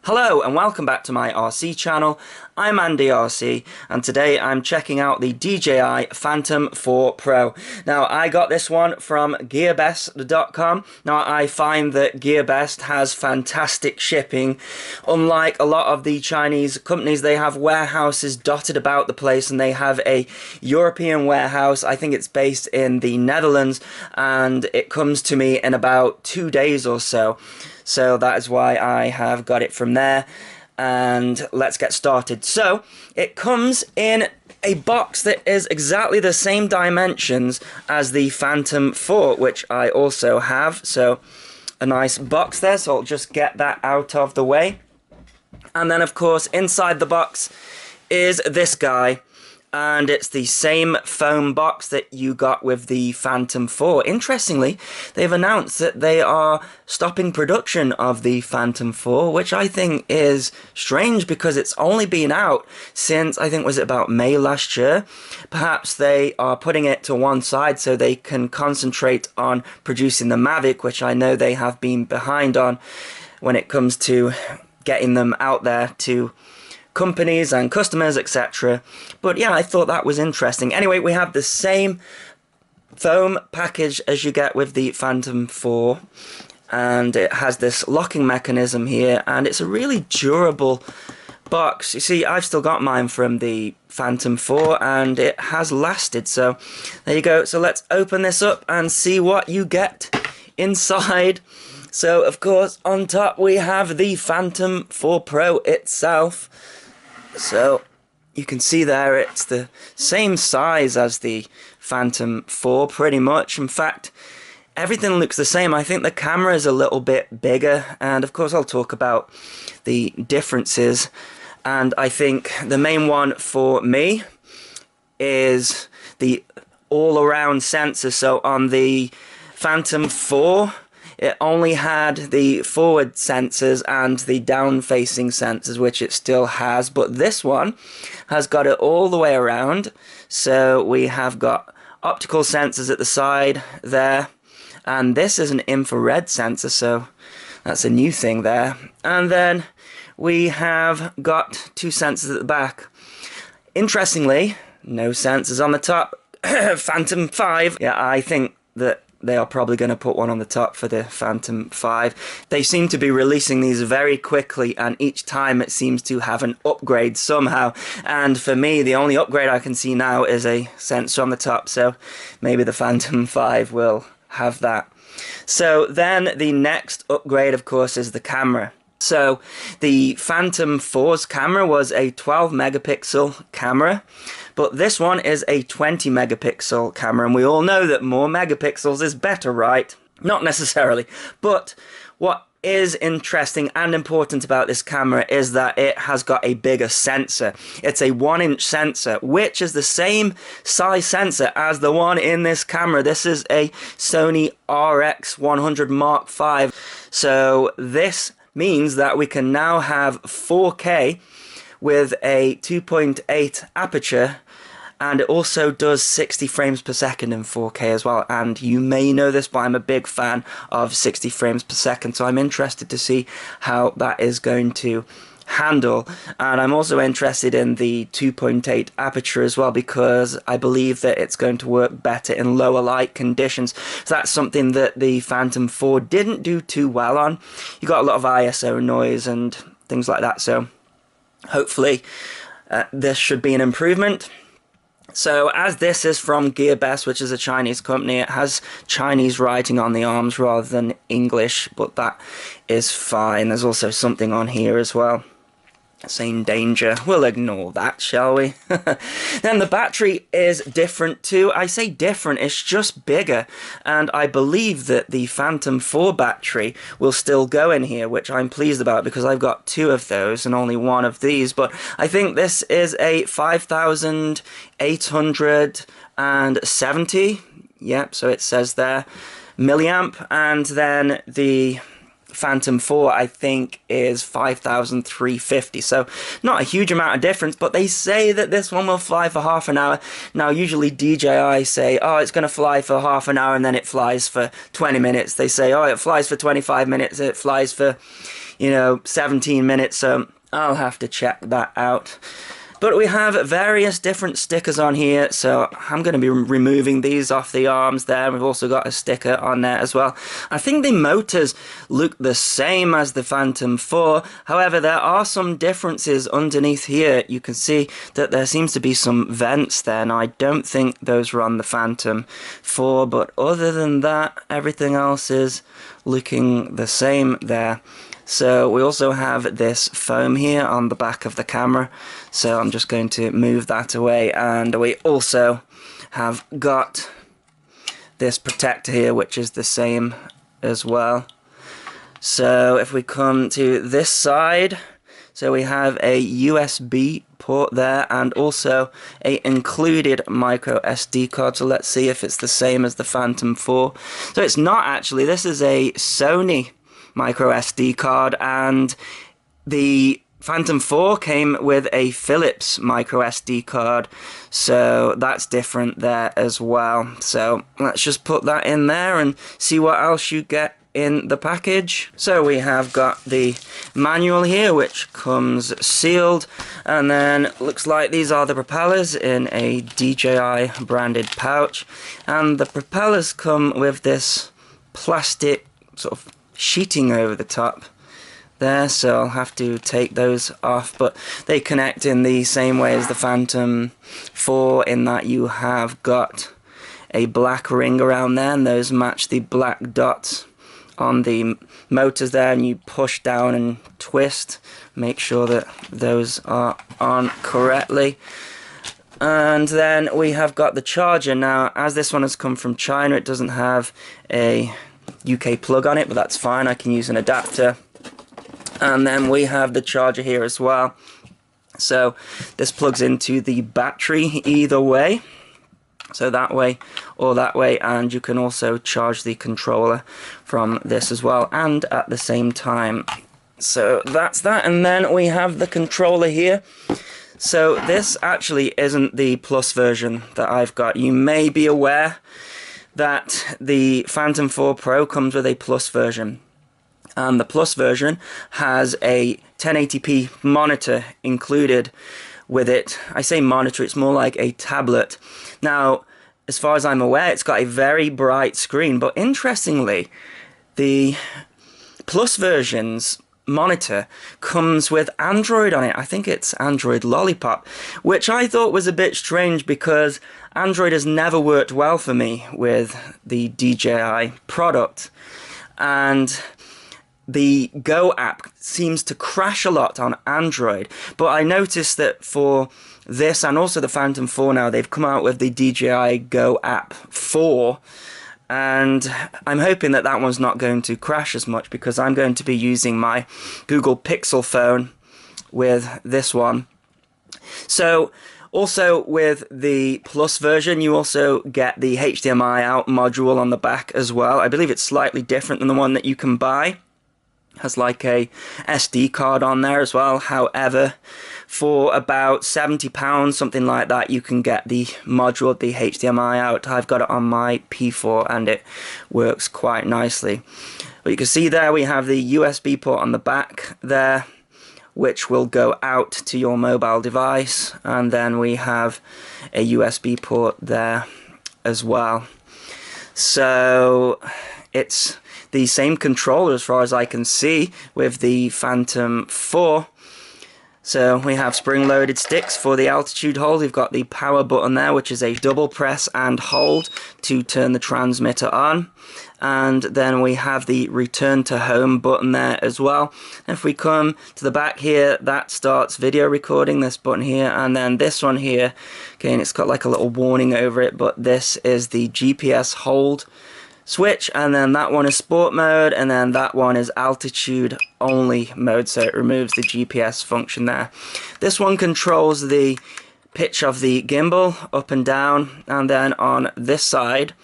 Hello and welcome back to my RC channel. I'm Andy RC and today I'm checking out the DJI Phantom 4 Pro. Now I got this one from gearbest.com. Now I find that GearBest has fantastic shipping. Unlike a lot of the Chinese companies, they have warehouses dotted about the place, and they have a European warehouse. I think it's based in the Netherlands, and it comes to me in about 2 days or so. So that is why I have got it from there, and let's get started. So it comes in a box that is exactly the same dimensions as the Phantom 4, which I also have. So a nice box there, so I'll just get that out of the way. And then of course inside the box is this guy. And it's the same foam box that you got with the Phantom 4. Interestingly, they've announced that they are stopping production of the Phantom 4, which I think is strange because it's only been out since, I think, was it about May last year? Perhaps they are putting it to one side so they can concentrate on producing the Mavic, which I know they have been behind on when it comes to getting them out there to companies and customers, etc. But yeah, I thought that was interesting. Anyway, we have the same foam package as you get with the Phantom 4, and it has this locking mechanism here, and it's a really durable box. You see, I've still got mine from the Phantom 4 and it has lasted, so there you go. So let's open this up and see what you get inside. So of course on top we have the Phantom 4 Pro itself. So you can see there it's the same size as the Phantom 4 pretty much. In fact, everything looks the same. I think the camera is a little bit bigger, and of course I'll talk about the differences. And I think the main one for me is the all-around sensor. So on the Phantom 4, it only had the forward sensors and the down-facing sensors, which it still has, but this one has got it all the way around. So we have got optical sensors at the side there, and this is an infrared sensor, so that's a new thing there. And then we have got two sensors at the back. Interestingly, no sensors on the top. Phantom 5, yeah, I think that they are probably going to put one on the top for the Phantom 5. They seem to be releasing these very quickly, and each time it seems to have an upgrade somehow. And for me, the only upgrade I can see now is a sensor on the top, so maybe the Phantom 5 will have that. So then the next upgrade, of course, is the camera. So the Phantom 4's camera was a 12 megapixel camera, but this one is a 20 megapixel camera, and we all know that more megapixels is better, right? Not necessarily, but what is interesting and important about this camera is that it has got a bigger sensor. It's a 1-inch sensor, which is the same size sensor as the one in this camera. This is a Sony RX100 Mark V. So this means that we can now have 4K with a 2.8 aperture, and it also does 60 frames per second in 4K as well. And you may know this, but I'm a big fan of 60 frames per second, so I'm interested to see how that is going to handle. And I'm also interested in the 2.8 aperture as well, because I believe that it's going to work better in lower light conditions. So that's something that the Phantom 4 didn't do too well on. You got a lot of ISO noise and things like that, so hopefully this should be an improvement. So as this is from GearBest, which is a Chinese company, it has Chinese writing on the arms rather than English, but that is fine. There's also something on here as well saying danger. We'll ignore that, shall we? Then the battery is different too. I say different, it's just bigger, and I believe that the Phantom 4 battery will still go in here, which I'm pleased about because I've got two of those and only one of these. But I think this is a 5870, yep, so it says there, milliamp, and then the Phantom 4 I think is 5,350, so not a huge amount of difference, but they say that this one will fly for half an hour. Now usually DJI say, oh, it's going to fly for half an hour and then it flies for 20 minutes. They say, oh, it flies for 25 minutes, it flies for, you know, 17 minutes, so I'll have to check that out. But we have various different stickers on here, so I'm going to be removing these off the arms there. We've also got a sticker on there as well. I think the motors look the same as the Phantom 4, however there are some differences underneath here. You can see that there seems to be some vents there, and I don't think those were on the Phantom 4, but other than that, everything else is looking the same there. So we also have this foam here on the back of the camera, so I'm just going to move that away, and we also have got this protector here which is the same as well. So if we come to this side, so we have a USB port there and also a included micro SD card, so let's see if it's the same as the Phantom 4. So it's not actually, this is a Sony micro SD card, and the Phantom 4 came with a Philips micro SD card, so that's different there as well. So let's just put that in there and see what else you get in the package. So we have got the manual here which comes sealed, and then looks like these are the propellers in a DJI branded pouch, and the propellers come with this plastic sort of sheeting over the top there, so I'll have to take those off, but they connect in the same way as the Phantom 4 in that you have got a black ring around there, and those match the black dots on the motors there, and you push down and twist, make sure that those are on correctly. And then we have got the charger. Now, as this one has come from China, it doesn't have a UK plug on it, but that's fine, I can use an adapter. And then we have the charger here as well, so this plugs into the battery either way, so that way or that way, and you can also charge the controller from this as well and at the same time. So that's that, and then we have the controller here. So this actually isn't the Plus version that I've got. You may be aware that the Phantom 4 Pro comes with a Plus version, and the Plus version has a 1080p monitor included with it. I say monitor, it's more like a tablet. Now, as far as I'm aware, it's got a very bright screen, but interestingly, the Plus version's monitor comes with Android on it. I think it's Android Lollipop, which I thought was a bit strange because Android has never worked well for me with the DJI product, and the Go app seems to crash a lot on Android. But I noticed that for this and also the Phantom 4 now, they've come out with the DJI Go app 4, and I'm hoping that that one's not going to crash as much because I'm going to be using my Google Pixel phone with this one. So also with the Plus version, you also get the HDMI out module on the back as well. I believe it's slightly different than the one that you can buy. Has like a SD card on there as well. However, for about £70, something like that, you can get the module, the HDMI out. I've got it on my P4 and it works quite nicely. But you can see there we have the USB port on the back there, which will go out to your mobile device, and then we have a USB port there as well. So it's the same controller as far as I can see with the Phantom 4. So we have spring-loaded sticks for the altitude hold. We've got the power button there, which is a double press and hold to turn the transmitter on. And then we have the return to home button there as well. If we come to the back here, that starts video recording, this button here, and then this one here, again, it's got like a little warning over it, but this is the GPS hold switch, and then that one is sport mode, and then that one is altitude only mode, so it removes the GPS function there. This one controls the pitch of the gimbal up and down, and then on this side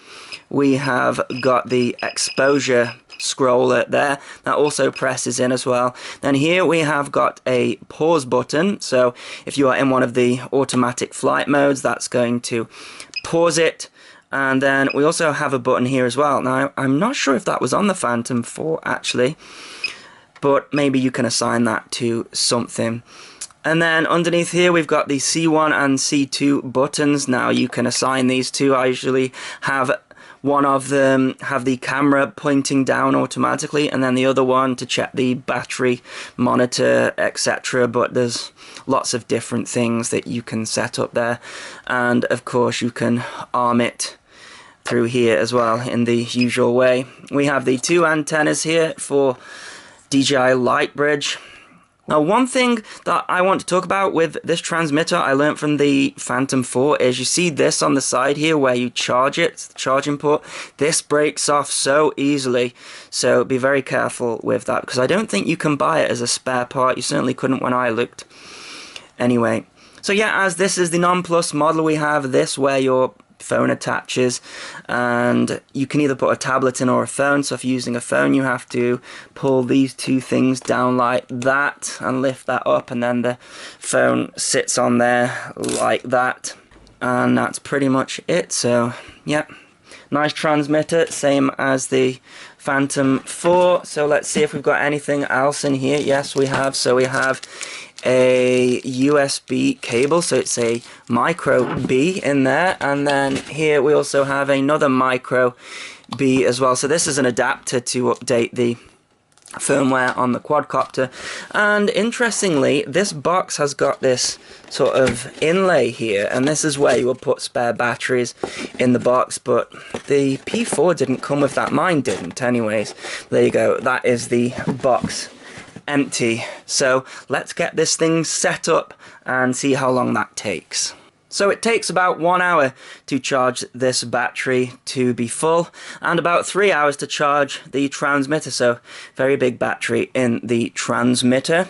we have got the exposure scroller there that also presses in as well. Then here we have got a pause button, so if you are in one of the automatic flight modes, that's going to pause it. And then we also have a button here as well. Now, I'm not sure if that was on the Phantom 4 actually, but maybe you can assign that to something. And then underneath here we've got the C1 and C2 buttons. Now you can assign these to, I usually have one of them have the camera pointing down automatically, and then the other one to check the battery, monitor, etc. But there's lots of different things that you can set up there, and of course you can arm it through here as well in the usual way. We have the two antennas here for DJI Light Bridge. Now, one thing that I want to talk about with this transmitter I learned from the Phantom 4 is you see this on the side here where you charge it, the charging port. This breaks off so easily, so be very careful with that, because I don't think you can buy it as a spare part. You certainly couldn't when I looked. Anyway, so yeah, as this is the non-plus model, we have this where your phone attaches, and you can either put a tablet in or a phone. So if you're using a phone, you have to pull these two things down like that and lift that up, and then the phone sits on there like that, and that's pretty much it. So yeah, nice transmitter, same as the Phantom 4. So let's see if we've got anything else in here. Yes, we have. So we have a USB cable, so it's a micro B in there, and then here we also have another micro B as well. So this is an adapter to update the firmware on the quadcopter. And interestingly, this box has got this sort of inlay here, and this is where you will put spare batteries in the box, but the P4 didn't come with that. Mine didn't anyways. There you go, that is the box empty. So let's get this thing set up and see how long that takes. So it takes about 1 hour to charge this battery to be full, and about 3 hours to charge the transmitter. So very big battery in the transmitter.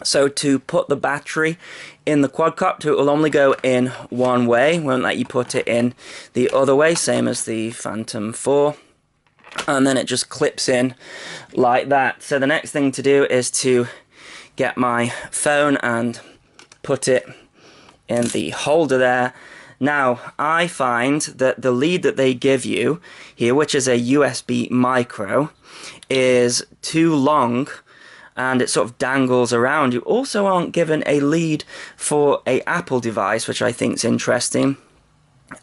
So to put the battery in the quadcopter, it will only go in one way, won't let you put it in the other way, same as the Phantom 4. And then it just clips in like that. So the next thing to do is to get my phone and put it in the holder there. Now I find that the lead that they give you here, which is a USB micro, is too long, and it sort of dangles around. You also aren't given a lead for a Apple device, which I think is interesting.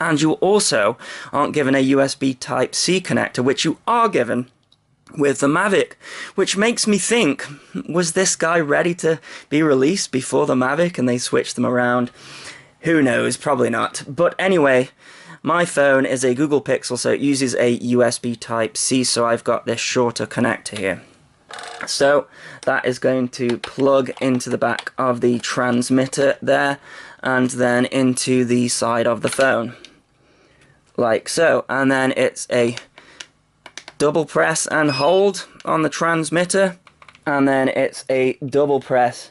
And you also aren't given a USB Type-C connector, which you are given with the Mavic, which makes me think, was this guy ready to be released before the Mavic and they switched them around? Who knows, probably not. But anyway, my phone is a Google Pixel, so it uses a USB Type-C, so I've got this shorter connector here. So that is going to plug into the back of the transmitter there, and then into the side of the phone, like so. And then it's a double press and hold on the transmitter, and then it's a double press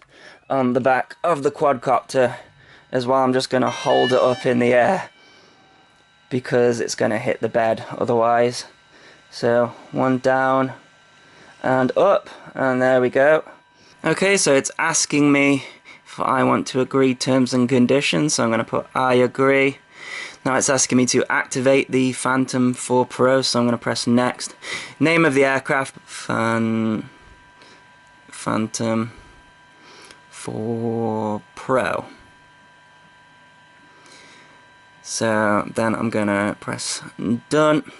on the back of the quadcopter as well. I'm just going to hold it up in the air because it's going to hit the bed otherwise. So one down and up, and there we go. Okay, so it's asking me if I want to agree terms and conditions, so I'm going to put I agree. Now it's asking me to activate the Phantom 4 Pro, so I'm going to press next. Name of the aircraft, Phantom 4 Pro. So then I'm going to press done,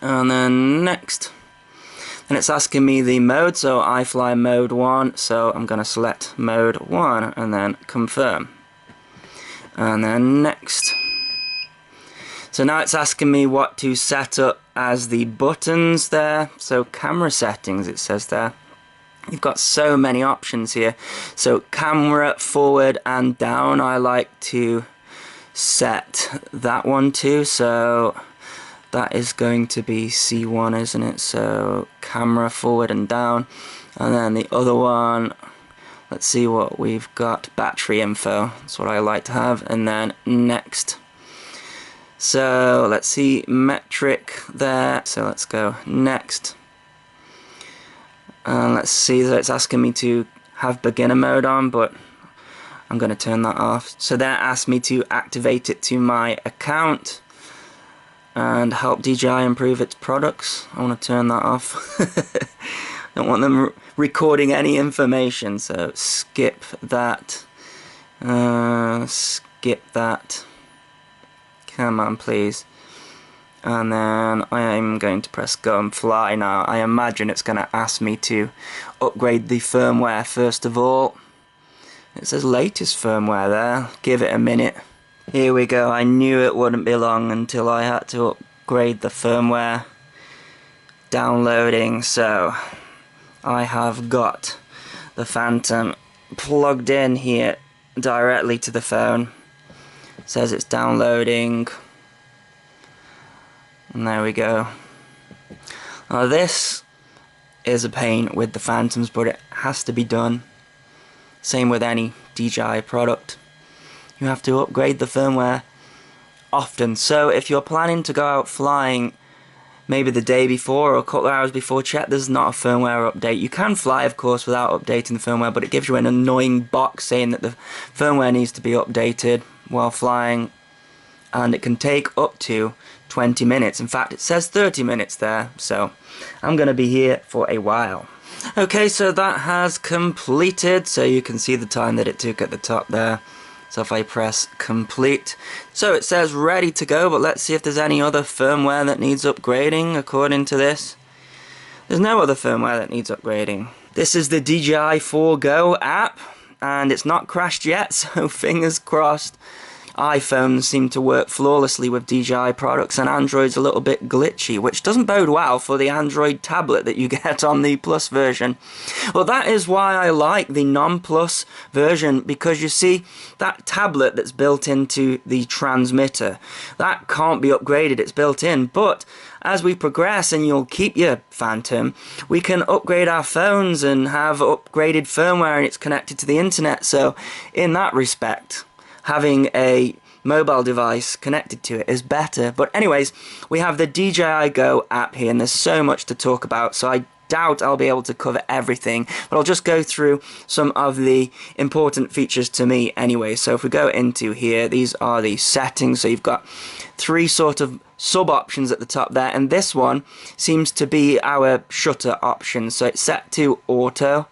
and then next. And it's asking me the mode, so I fly mode 1, so I'm going to select mode 1 and then confirm. And then next. So now it's asking me what to set up as the buttons there. So camera settings, it says there. You've got so many options here. So camera forward and down, I like to set that one too. So that is going to be C1, isn't it? So camera forward and down. And then the other one, let's see what we've got. Battery info, that's what I like to have. And then next. So let's see, metric there. So let's go next. And let's see, so it's asking me to have beginner mode on, but I'm going to turn that off. So then it asked me to activate it to my account and help DJI improve its products. I want to turn that off. Don't want them recording any information, so skip that. Skip that. Come on, please. And then I'm going to press go and fly now. I imagine it's going to ask me to upgrade the firmware first of all. It says latest firmware there. Give it a minute. Here we go. I knew it wouldn't be long until I had to upgrade the firmware. Downloading. So I have got the Phantom plugged in here directly to the phone. It says it's downloading. And there we go. Now this is a pain with the Phantoms, but it has to be done. Same with any DJI product. You have to upgrade the firmware often. So if you're planning to go out flying maybe the day before or a couple of hours before, check there's not a firmware update. You can fly, of course, without updating the firmware, but it gives you an annoying box saying that the firmware needs to be updated while flying, and it can take up to 20 minutes. In fact, it says 30 minutes there, so I'm going to be here for a while. Okay, so that has completed, so you can see the time that it took at the top there. So if I press complete, so it says ready to go, but let's see if there's any other firmware that needs upgrading. According to this, there's no other firmware that needs upgrading. This is the DJI 4 Go app, and it's not crashed yet, so fingers crossed. iPhones seem to work flawlessly with DJI products, and Android's a little bit glitchy, which doesn't bode well for the Android tablet that you get on the Plus version. Well, that is why I like the non-Plus version, because you see, that tablet that's built into the transmitter, that can't be upgraded, it's built in, but as we progress and you'll keep your Phantom, we can upgrade our phones and have upgraded firmware, and it's connected to the internet, so in that respect, having a mobile device connected to it is better. But anyways, we have the DJI Go app here, and there's so much to talk about, so I doubt I'll be able to cover everything, but I'll just go through some of the important features to me anyway. So if we go into here, these are the settings, so you've got three sort of sub options at the top there, and this one seems to be our shutter option, so it's set to auto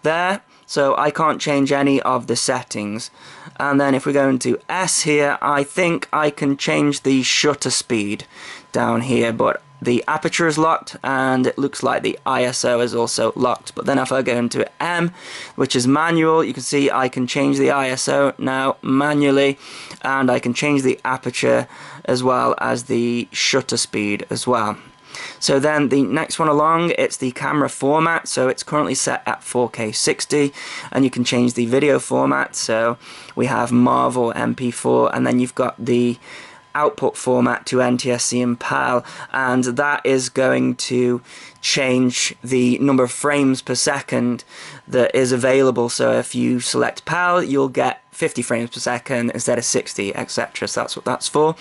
there, so I can't change any of the settings. And then if we go into S here, I think I can change the shutter speed down here, but the aperture is locked, and it looks like the ISO is also locked. But then if I go into M, which is manual, you can see I can change the ISO now manually, and I can change the aperture as well as the shutter speed as well. So then the next one along, it's the camera format, so it's currently set at 4K 60, and you can change the video format, so we have MAV or MP4, and then you've got the output format to NTSC and PAL, and that is going to change the number of frames per second that is available. So if you select PAL, you'll get 50 frames per second instead of 60, etc. So that's what that's for.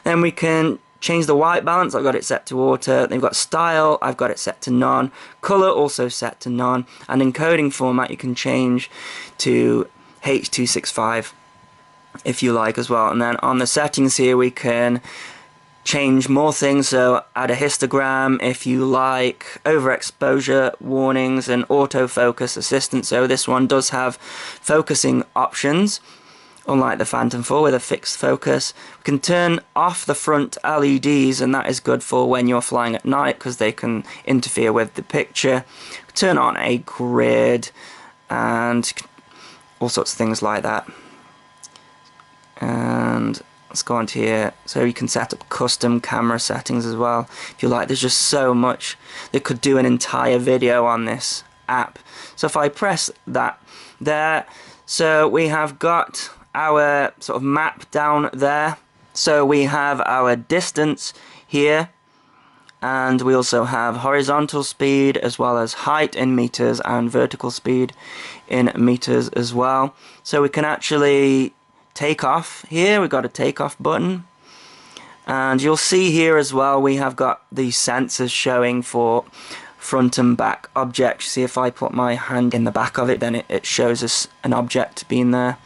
Then we can change the white balance. I've got it set to auto. Then we've got style, I've got it set to none. Color also set to none. And encoding format you can change to H.265 if you like as well. And then on the settings here we can change more things, so add a histogram if you like, overexposure warnings, and autofocus assistance. So this one does have focusing options, unlike the Phantom 4 with a fixed focus. We can turn off the front LEDs, and that is good for when you're flying at night because they can interfere with the picture. Turn on a grid and all sorts of things like that. And let's go on to here, so you can set up custom camera settings as well if you like. There's just so much that could do an entire video on this app. So if I press that there, so we have got our sort of map down there, so we have our distance here, and we also have horizontal speed as well as height in meters and vertical speed in meters as well. So we can actually take off here. We've got a takeoff button, and you'll see here as well we have got the sensors showing for front and back objects. See, if I put my hand in the back of it, then it shows us an object being there.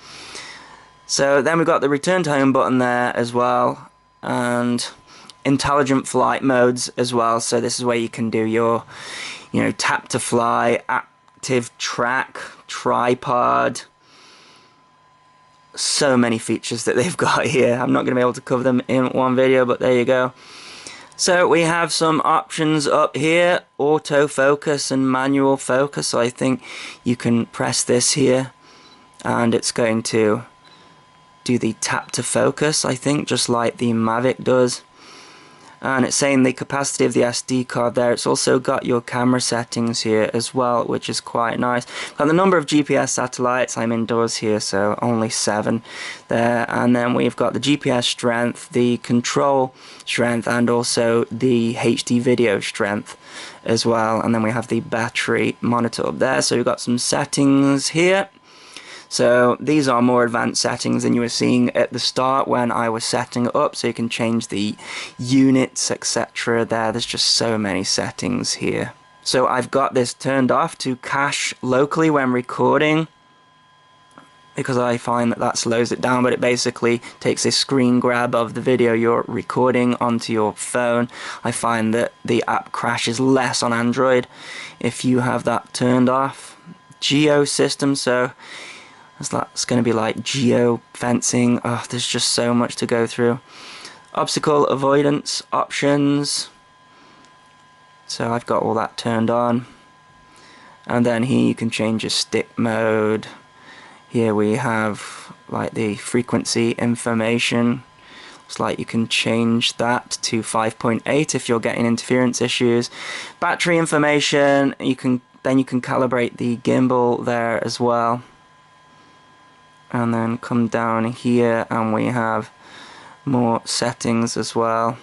So then we've got the return to home button there as well, and intelligent flight modes as well. So this is where you can do your, tap to fly, active track, tripod. So many features that they've got here. I'm not going to be able to cover them in one video, but there you go. So we have some options up here, autofocus and manual focus. So I think you can press this here and it's going to do the tap to focus, I think, just like the Mavic does. And it's saying the capacity of the SD card there. It's also got your camera settings here as well, which is quite nice. Got the number of GPS satellites. I'm indoors here, so only 7 there. And then we've got the GPS strength, the control strength, and also the HD video strength as well. And then we have the battery monitor up there. So we've got some settings here. So these are more advanced settings than you were seeing at the start when I was setting it up, so you can change the units, etc. There's just so many settings here. So I've got this turned off to cache locally when recording, because I find that slows it down, but it basically takes a screen grab of the video you're recording onto your phone. I find that the app crashes less on Android if you have that turned off. Geo system, so that's going to be like geo-fencing. Oh, there's just so much to go through. Obstacle avoidance options. So I've got all that turned on. And then here you can change your stick mode. Here we have like the frequency information. Looks like you can change that to 5.8 if you're getting interference issues. Battery information. Then you can calibrate the gimbal there as well. And then come down here and we have more settings as well.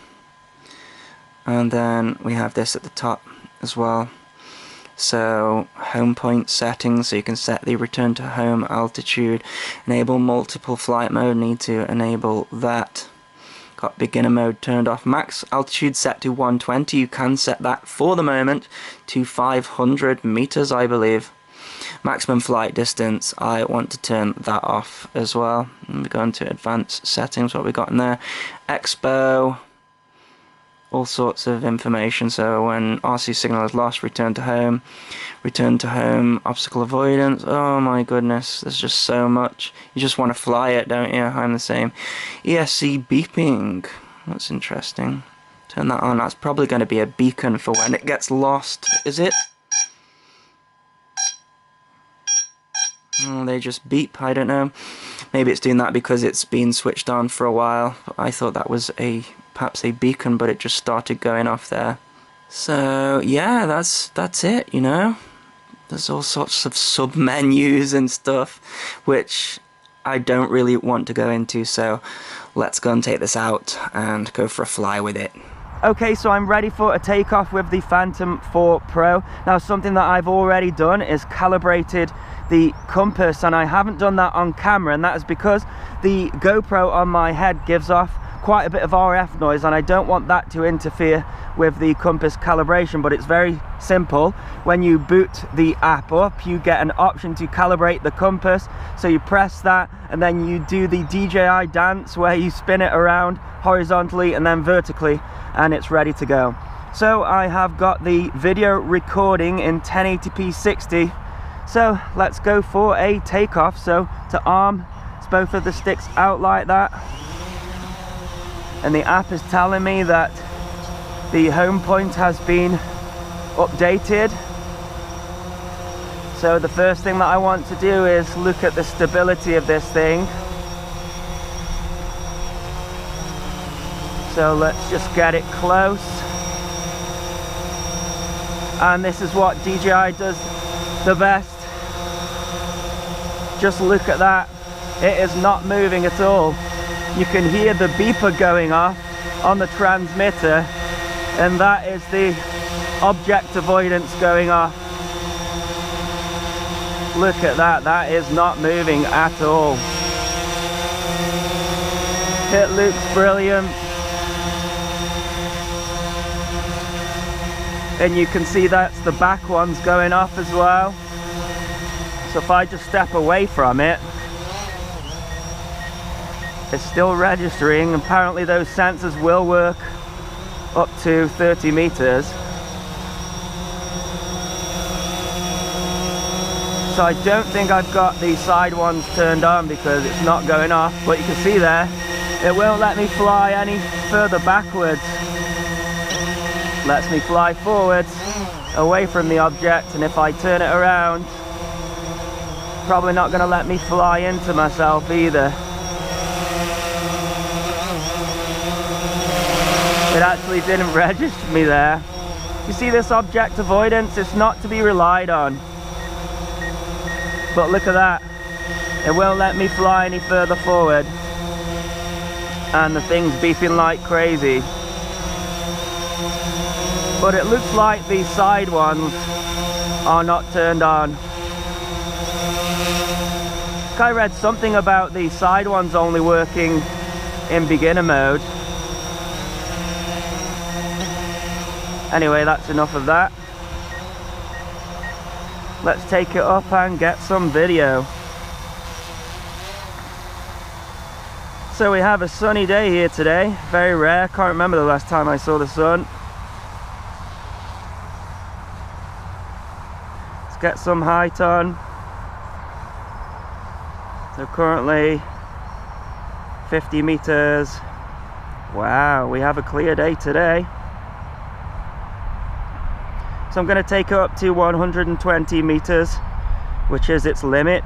And then we have this at the top as well. So home point settings, so you can set the return to home altitude, enable multiple flight mode, need to enable that. Got beginner mode turned off. Max altitude set to 120, you can set that for the moment to 500 meters, I believe. Maximum flight distance, I want to turn that off as well. And we go into advanced settings, what we got in there. Expo, all sorts of information. So when RC signal is lost, return to home, obstacle avoidance. Oh my goodness, there's just so much. You just want to fly it, don't you? I'm the same. ESC beeping, that's interesting. Turn that on. That's probably going to be a beacon for when it gets lost, is it? Oh, they just beep, I don't know. Maybe it's doing that because it's been switched on for a while. I thought that was perhaps a beacon, but it just started going off there. So yeah, that's it, you know. There's all sorts of sub-menus and stuff, which I don't really want to go into, so let's go and take this out and go for a fly with it. Okay, so I'm ready for a takeoff with the Phantom 4 Pro. Now, something that I've already done is calibrated the compass, and I haven't done that on camera, and that is because the GoPro on my head gives off quite a bit of RF noise, and I don't want that to interfere with the compass calibration. But it's very simple. When you boot the app up, you get an option to calibrate the compass, so you press that and then you do the DJI dance where you spin it around horizontally and then vertically, and it's ready to go. So I have got the video recording in 1080p 60, so let's go for a takeoff. So to arm both of the sticks out like that, and the app is telling me that the home point has been updated. So the first thing that I want to do is look at the stability of this thing. So let's just get it close. And this is what DJI does the best. Just look at that. It is not moving at all. You can hear the beeper going off on the transmitter, and that is the object avoidance going off. Look at that, that is not moving at all. It looks brilliant. And you can see that's the back ones going off as well. So if I just step away from it, it's still registering. Apparently those sensors will work up to 30 meters. So I don't think I've got the side ones turned on because it's not going off, but you can see there, it won't let me fly any further backwards. Lets me fly forwards, away from the object, and if I turn it around, probably not going to let me fly into myself either. It actually didn't register me there. You see this object avoidance, it's not to be relied on. But look at that, it won't let me fly any further forward. And the thing's beeping like crazy. But it looks like these side ones are not turned on. I read something about the side ones only working in beginner mode. Anyway, that's enough of that. Let's take it up and get some video. So we have a sunny day here today. Very rare, can't remember the last time I saw the sun. Let's get some height on. So currently 50 meters. Wow, we have a clear day today. So I'm going to take it up to 120 meters, which is its limit.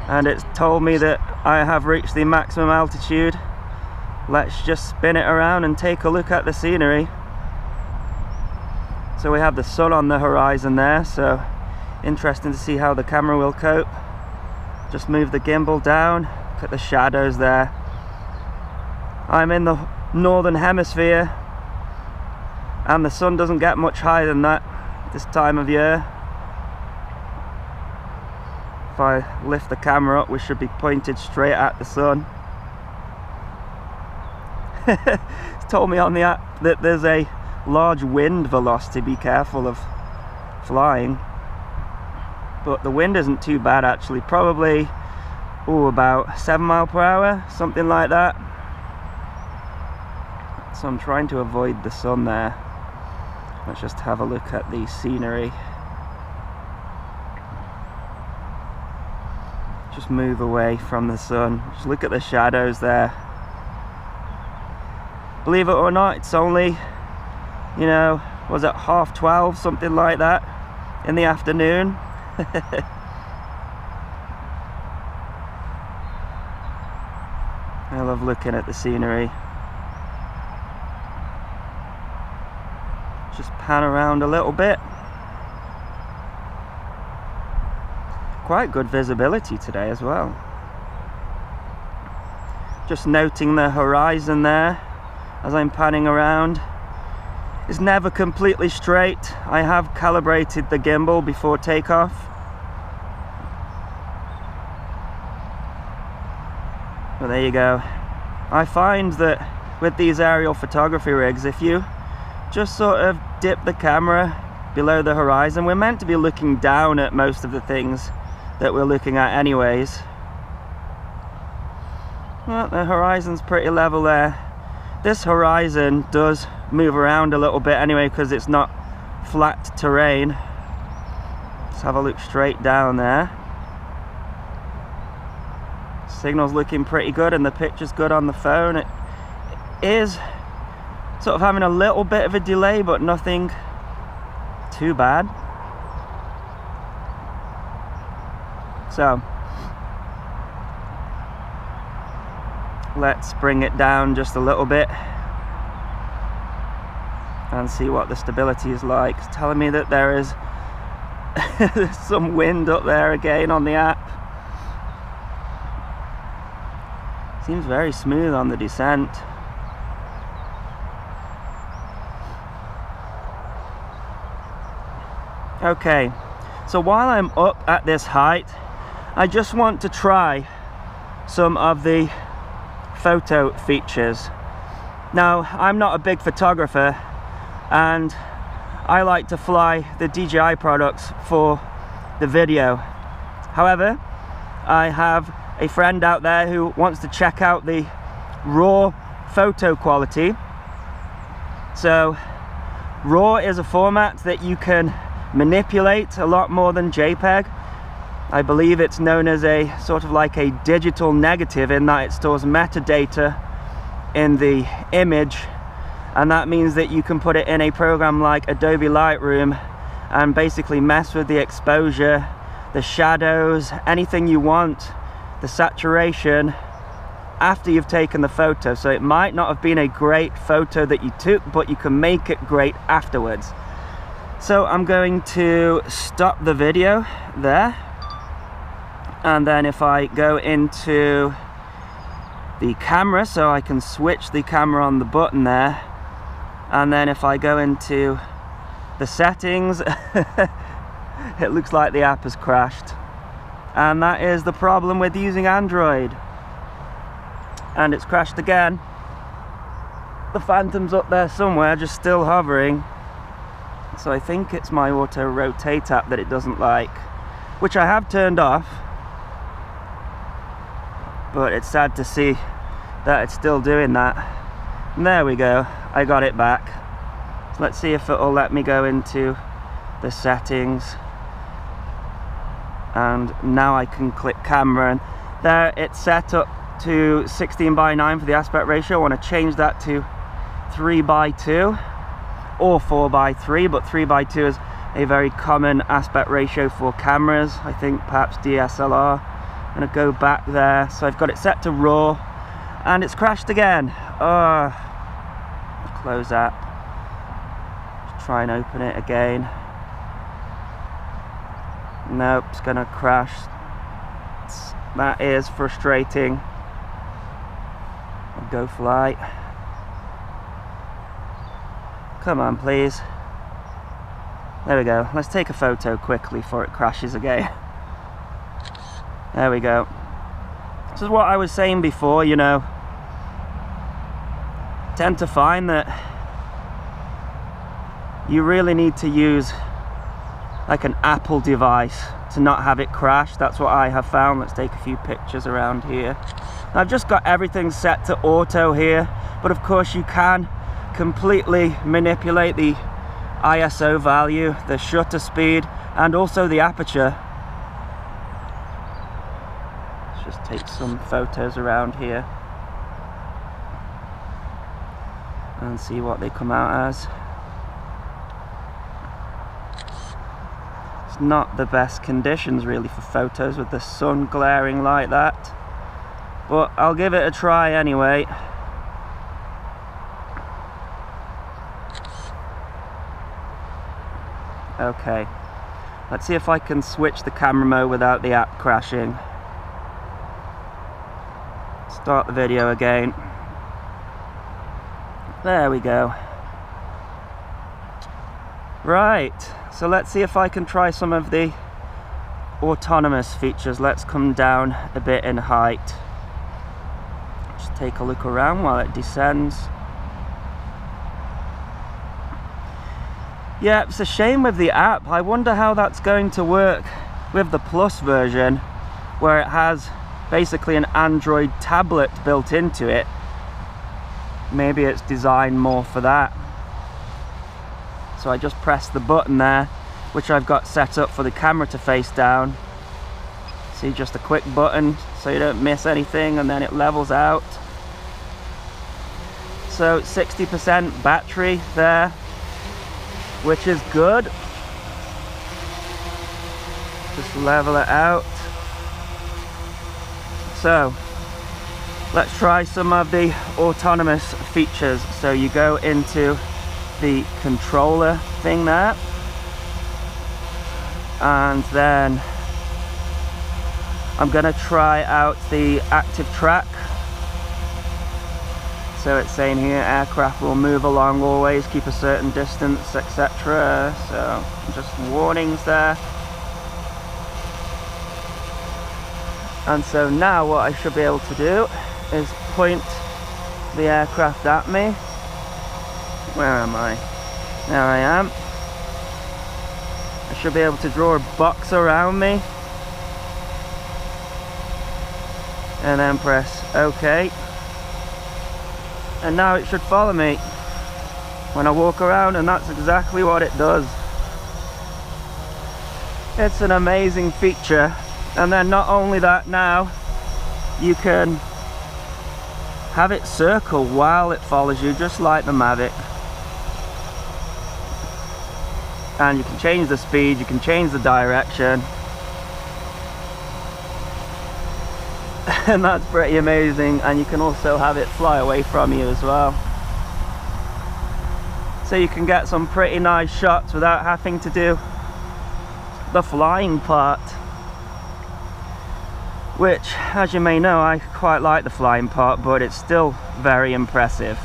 And it's told me that I have reached the maximum altitude. Let's just spin it around and take a look at the scenery. So we have the sun on the horizon there, so interesting to see how the camera will cope. Just move the gimbal down. Look at the shadows there. I'm in the northern hemisphere and the sun doesn't get much higher than that this time of year. If I lift the camera up, we should be pointed straight at the sun. It's told me on the app that there's a large wind velocity, be careful of flying. But the wind isn't too bad actually, probably about 7 miles per hour, something like that. So I'm trying to avoid the sun there. Let's just have a look at the scenery. Just move away from the sun. Just look at the shadows there. Believe it or not, it's only, you know, was it 12:30, something like that, in the afternoon. I love looking at the scenery. Just pan around a little bit. Quite good visibility today as well. Just noting the horizon there as I'm panning around. It's never completely straight. I have calibrated the gimbal before takeoff. Well, there you go. I find that with these aerial photography rigs, if you just sort of dip the camera below the horizon, we're meant to be looking down at most of the things that we're looking at anyways. Well, the horizon's pretty level there. This horizon does move around a little bit anyway because it's not flat terrain. Let's have a look straight down there. Signal's looking pretty good and the picture's good on the phone. It is sort of having a little bit of a delay, but nothing too bad. So let's bring it down just a little bit and see what the stability is like. It's telling me that there is some wind up there again on the app. Seems very smooth on the descent. Okay, so while I'm up at this height, I just want to try some of the photo features. Now, I'm not a big photographer and I like to fly the DJI products for the video. However, I have a friend out there who wants to check out the raw photo quality So RAW is a format that you can manipulate a lot more than JPEG. I believe it's known as a sort of like a digital negative, in that it stores metadata in the image, and that means that you can put it in a program like Adobe Lightroom and basically mess with the exposure, the shadows, anything you want, the saturation, after you've taken the photo. So it might not have been a great photo that you took, but you can make it great afterwards. So I'm going to stop the video there, and then if I go into the camera, so I can switch the camera on the button there, and then if I go into the settings, it looks like the app has crashed, and that is the problem with using Android. And it's crashed again. The Phantom's up there somewhere, just still hovering. So I think it's my auto rotate app that it doesn't like, which I have turned off, but it's sad to see that it's still doing that. And there we go, I got it back. So let's see if it'll let me go into the settings, and now I can click camera, and there it's set up to 16:9 for the aspect ratio. I want to change that to 3:2 or 4:3, but 3:2 is a very common aspect ratio for cameras, I think perhaps DSLR. I'm going to go back there, so I've got it set to RAW, and it's crashed again. Close that, just try and open it again. Nope, it's going to crash. That is frustrating. Go flight. Come on, please. There we go. Let's take a photo quickly before it crashes again. There we go. This is what I was saying before, you know. Tend to find that you really need to use like an Apple device to not have it crash. That's what I have found. Let's take a few pictures around here. I've just got everything set to auto here, but of course you can completely manipulate the ISO value, the shutter speed, and also the aperture. Let's just take some photos around here and see what they come out as. It's not the best conditions really for photos with the sun glaring like that, but I'll give it a try anyway. Okay, let's see if I can switch the camera mode without the app crashing. Start the video again. There we go. Right, so let's see if I can try some of the autonomous features. Let's come down a bit in height. Just take a look around while it descends. Yeah, it's a shame with the app. I wonder how that's going to work with the Plus version, where it has basically an Android tablet built into it. Maybe it's designed more for that. So I just press the button there, which I've got set up for the camera to face down. See, just a quick button so you don't miss anything, and then it levels out. So 60% battery there, which is good. Just level it out. So let's try some of the autonomous features. So you go into the controller thing there, and then I'm gonna try out the active track. So it's saying here aircraft will move along always, keep a certain distance, etc. So just warnings there. And so now what I should be able to do is point the aircraft at me. Where am I? There I am. I should be able to draw a box around me and then press OK. And now it should follow me. when I walk around, and that's exactly what it does. It's an amazing feature. And then not only that, now you can have it circle while it follows you, just like the Mavic. And you can change the speed, you can change the direction. And that's pretty amazing. And you can also have it fly away from you as well. So you can get some pretty nice shots without having to do the flying part. Which, as you may know, I quite like the flying part, but it's still very impressive.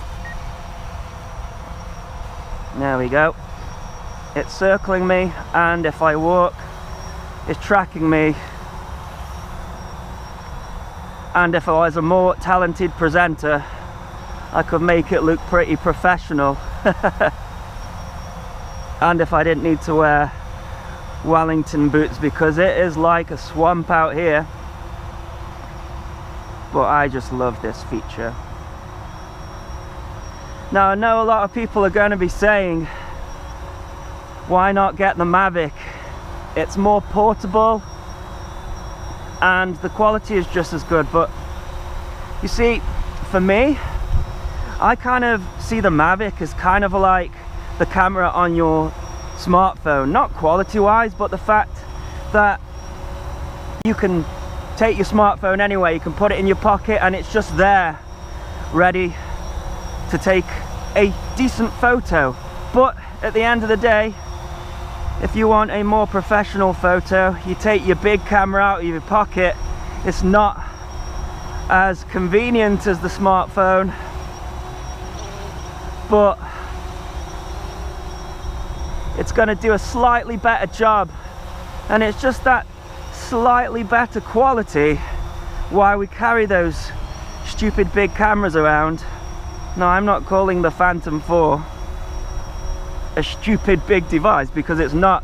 There we go. It's circling me, and if I walk, it's tracking me. And if I was a more talented presenter, I could make it look pretty professional. And if I didn't need to wear Wellington boots, because it is like a swamp out here. But I just love this feature. Now I know a lot of people are going to be saying, why not get the Mavic? It's more portable and the quality is just as good. But you see, for me, I kind of see the Mavic as kind of like the camera on your smartphone. Not quality wise, but the fact that you can take your smartphone anywhere, you can put it in your pocket and it's just there, ready to take a decent photo. But at the end of the day, if you want a more professional photo, you take your big camera out of your pocket. It's not as convenient as the smartphone, but it's going to do a slightly better job, and it's just that slightly better quality why we carry those stupid big cameras around. Now, I'm not calling the Phantom 4 a stupid big device, because it's not.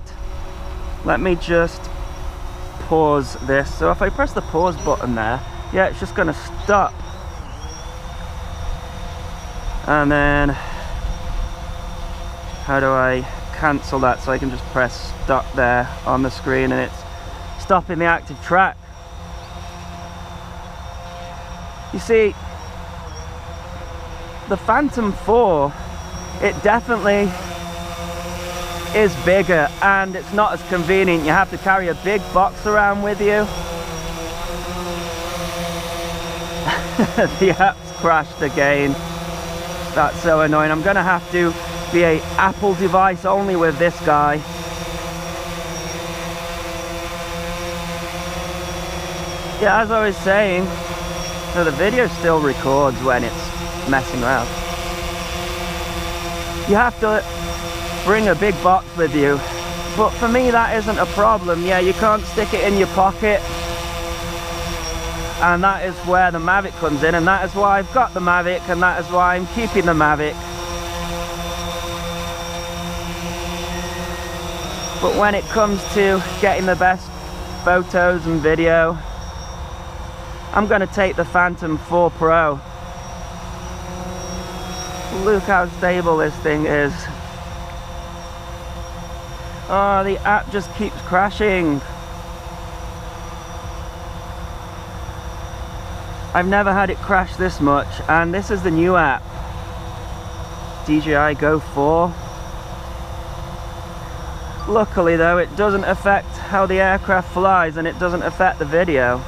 Let me just pause this. So if I press the pause button there, yeah, it's just going to stop. And then how do I cancel that? So I can just press stop there on the screen and it's stopping the active track. You see, the Phantom 4, it definitely is bigger and it's not as convenient. You have to carry a big box around with you. The app's crashed again. That's so annoying. I'm gonna have to be an Apple device only with this guy. Yeah, as I was saying, so the video still records when it's messing around. You have to bring a big box with you, but for me that isn't a problem. Yeah, you can't stick it in your pocket, and that is where the Mavic comes in, and that is why I've got the Mavic, and that is why I'm keeping the Mavic. But when it comes to getting the best photos and video, I'm going to take the Phantom 4 Pro. Look how stable this thing is. Oh, the app just keeps crashing. I've never had it crash this much, and this is the new app, DJI Go 4. Luckily though, it doesn't affect how the aircraft flies, and it doesn't affect the video.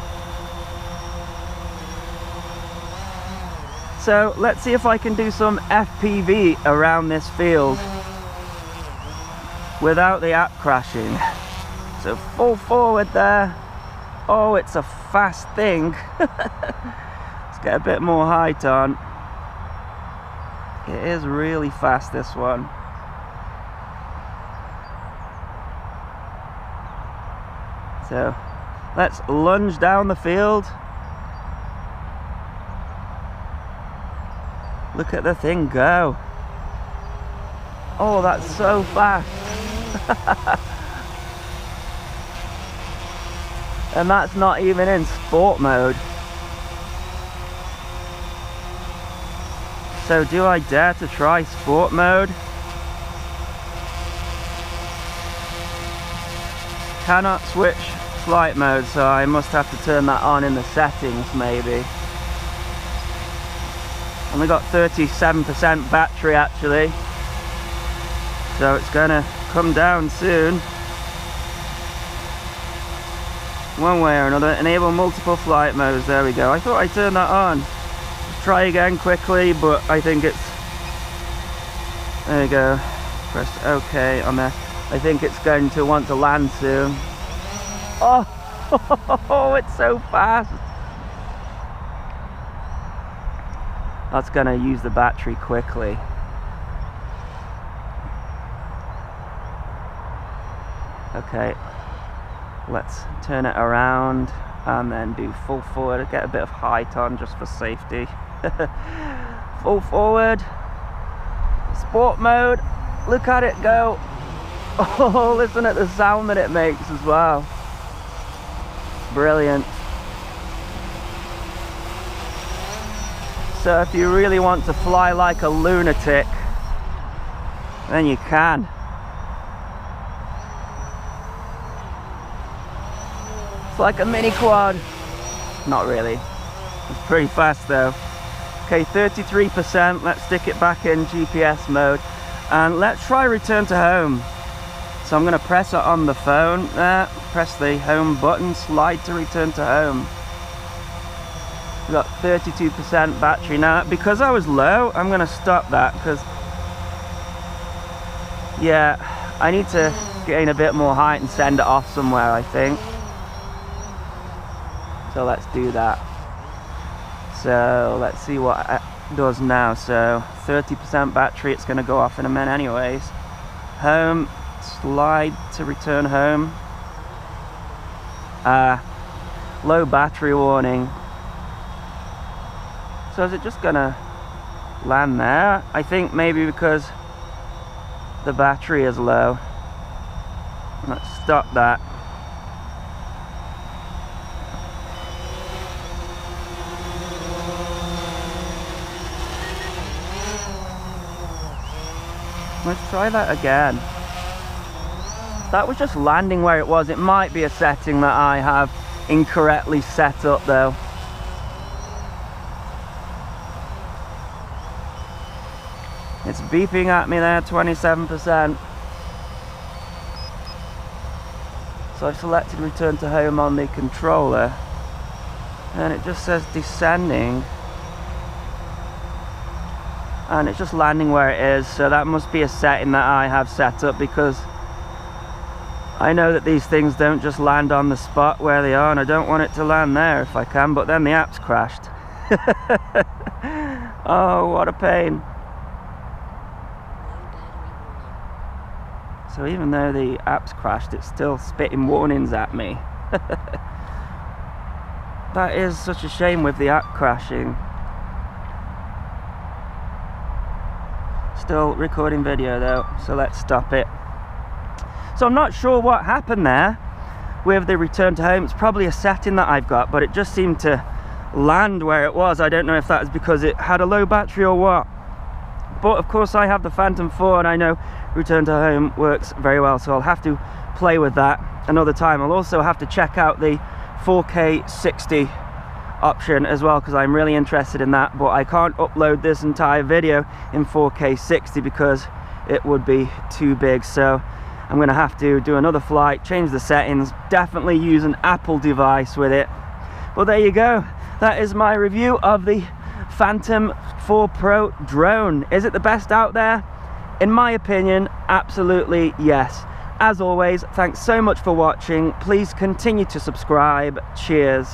So let's see if I can do some FPV around this field without the app crashing. So full forward there. Oh, it's a fast thing. Let's get a bit more height on. It is really fast, this one. So let's lunge down the field. Look at the thing go. Oh, that's so fast. And that's not even in sport mode. So do I dare to try sport mode? Cannot switch flight mode, so I must have to turn that on in the settings maybe. Only got 37% battery actually, so it's gonna come down soon. One way or another. Enable multiple flight modes. There we go. I thought I turned that on. Let's try again quickly, but I think it's... There you go. Press OK on there. I think it's going to want to land soon. Oh, it's so fast. That's going to use the battery quickly. Okay. Let's turn it around and then do full forward. Get a bit of height on just for safety. Full forward. Sport mode. Look at it go. Oh, listen at the sound that it makes as well. Brilliant. So if you really want to fly like a lunatic, then you can. It's like a mini quad. Not really. It's pretty fast though. Okay, 33%. Let's stick it back in GPS mode. And let's try return to home. So I'm going to press it on the phone. Press the home button, slide to return to home. We've got 32% battery now. Because I was low, I'm going to stop that because, yeah, I need to gain a bit more height and send it off somewhere, I think. So let's do that. So let's see what it does now. So 30% battery, it's going to go off in a minute anyways. Home, slide to return home. Low battery warning. So is it just going to land there? I think maybe because the battery is low. Let's stop that. Let's try that again. That was just landing where it was. It might be a setting that I have incorrectly set up though. It's beeping at me there, 27%. So I've selected return to home on the controller. And it just says descending. And it's just landing where it is, so that must be a setting that I have set up because I know that these things don't just land on the spot where they are, and I don't want it to land there if I can, but then the app's crashed. Oh, what a pain. So even though the app's crashed, it's still spitting warnings at me. That is such a shame with the app crashing. Still recording video though, so let's stop it. So I'm not sure what happened there with the return to home. It's probably a setting that I've got, but it just seemed to land where it was. I don't know if that is because it had a low battery or what. But of course I have the Phantom 4 and I know return to home works very well, so I'll have to play with that another time. I'll also have to check out the 4K 60 option as well because I'm really interested in that, but I can't upload this entire video in 4K 60 because it would be too big. So I'm gonna have to do another flight, change the settings, definitely use an Apple device with it. But there you go, that is my review of the Phantom 4 Pro drone. Is it the best out there? In my opinion, absolutely yes. As always, thanks so much for watching. Please continue to subscribe. Cheers.